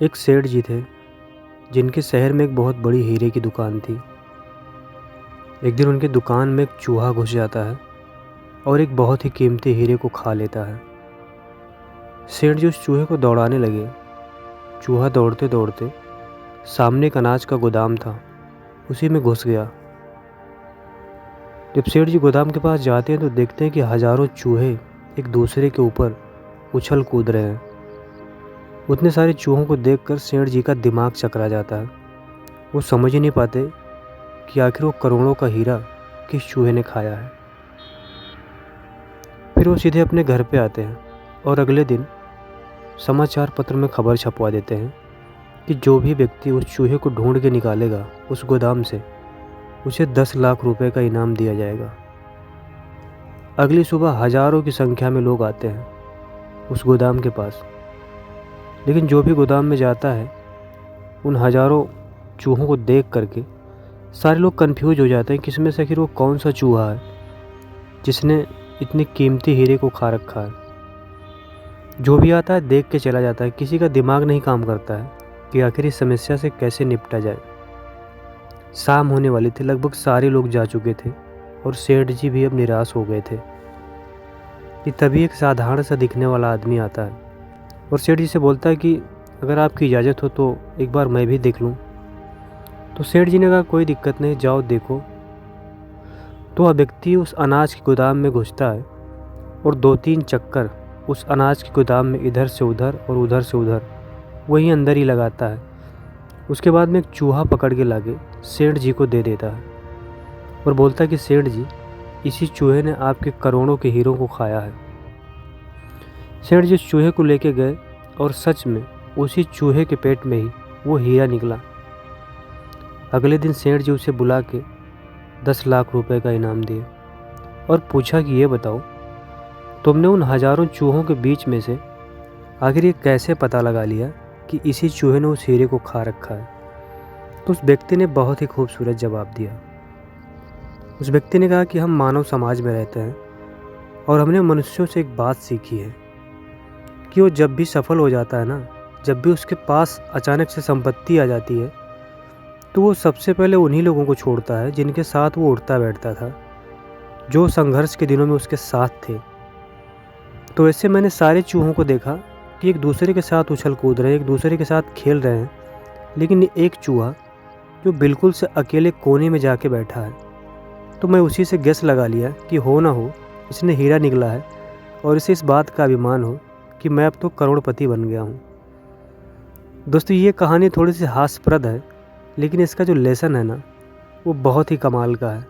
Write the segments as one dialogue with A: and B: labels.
A: एक सेठ जी थे जिनके शहर में एक बहुत बड़ी हीरे की दुकान थी। एक दिन उनकी दुकान में एक चूहा घुस जाता है और एक बहुत ही कीमती हीरे को खा लेता है। सेठ जी उस चूहे को दौड़ाने लगे। चूहा दौड़ते दौड़ते सामने एक अनाज का गोदाम था, उसी में घुस गया। जब सेठ जी गोदाम के पास जाते हैं तो देखते हैं कि हजारों चूहे एक दूसरे के ऊपर उछल कूद रहे हैं। उतने सारे चूहों को देखकर सेठ जी का दिमाग चकरा जाता है। वो समझ ही नहीं पाते कि आखिर वो करोड़ों का हीरा किस चूहे ने खाया है। फिर वो सीधे अपने घर पे आते हैं और अगले दिन समाचार पत्र में खबर छपवा देते हैं कि जो भी व्यक्ति उस चूहे को ढूंढ के निकालेगा उस गोदाम से, उसे 10 लाख रुपए का इनाम दिया जाएगा। अगली सुबह हजारों की संख्या में लोग आते हैं उस गोदाम के पास, लेकिन जो भी गोदाम में जाता है उन हजारों चूहों को देख करके सारे लोग कंफ्यूज हो जाते हैं कि इसमें से आखिर वो कौन सा चूहा है जिसने इतनी कीमती हीरे को खा रखा है। जो भी आता है देख के चला जाता है, किसी का दिमाग नहीं काम करता है कि आखिर इस समस्या से कैसे निपटा जाए। शाम होने वाली थी, लगभग सारे लोग जा चुके थे और सेठ जी भी अब निराश हो गए थे कि तभी एक साधारण सा दिखने वाला आदमी आता है और सेठ जी से बोलता है कि अगर आपकी इजाज़त हो तो एक बार मैं भी देख लूं। तो सेठ जी ने कहा कोई दिक्कत नहीं, जाओ देखो। तो वह व्यक्ति उस अनाज के गोदाम में घुसता है और 2-3 चक्कर उस अनाज के गोदाम में इधर से उधर और उधर से उधर वहीं अंदर ही लगाता है। उसके बाद में एक चूहा पकड़ के लाके सेठ जी को दे देता है और बोलता है कि सेठ जी, इसी चूहे ने आपके करोड़ों के हीरों को खाया है। सेठ जी उस चूहे को लेके गए और सच में उसी चूहे के पेट में ही वो हीरा निकला। अगले दिन सेठ जी उसे बुला के 10 लाख रुपए का इनाम दिए और पूछा कि ये बताओ, तुमने उन हजारों चूहों के बीच में से आखिर ये कैसे पता लगा लिया कि इसी चूहे ने उस हीरे को खा रखा है। तो उस व्यक्ति ने बहुत ही खूबसूरत जवाब दिया। उस व्यक्ति ने कहा कि हम मानव समाज में रहते हैं और हमने मनुष्यों से एक बात सीखी है कि वो जब भी सफल हो जाता है ना, जब भी उसके पास अचानक से संपत्ति आ जाती है, तो वो सबसे पहले उन्हीं लोगों को छोड़ता है जिनके साथ वो उठता बैठता था, जो संघर्ष के दिनों में उसके साथ थे। तो ऐसे मैंने सारे चूहों को देखा कि एक दूसरे के साथ उछल कूद रहे हैं, एक दूसरे के साथ खेल रहे हैं, लेकिन एक चूहा जो बिल्कुल से अकेले कोने में जाके बैठा है। तो मैं उसी से गेस लगा लिया कि हो ना हो इसने हीरा निकला है और इसे इस बात का अभिमान हो कि मैं अब तो करोड़पति बन गया हूँ। दोस्तों, ये कहानी थोड़ी सी हास्यप्रद है, लेकिन इसका जो लेसन है ना, वो बहुत ही कमाल का है।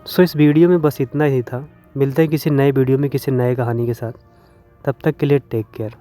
A: सो इस वीडियो में बस इतना ही था। मिलते हैं किसी नए वीडियो में किसी नए कहानी के साथ। तब तक के लिए टेक केयर।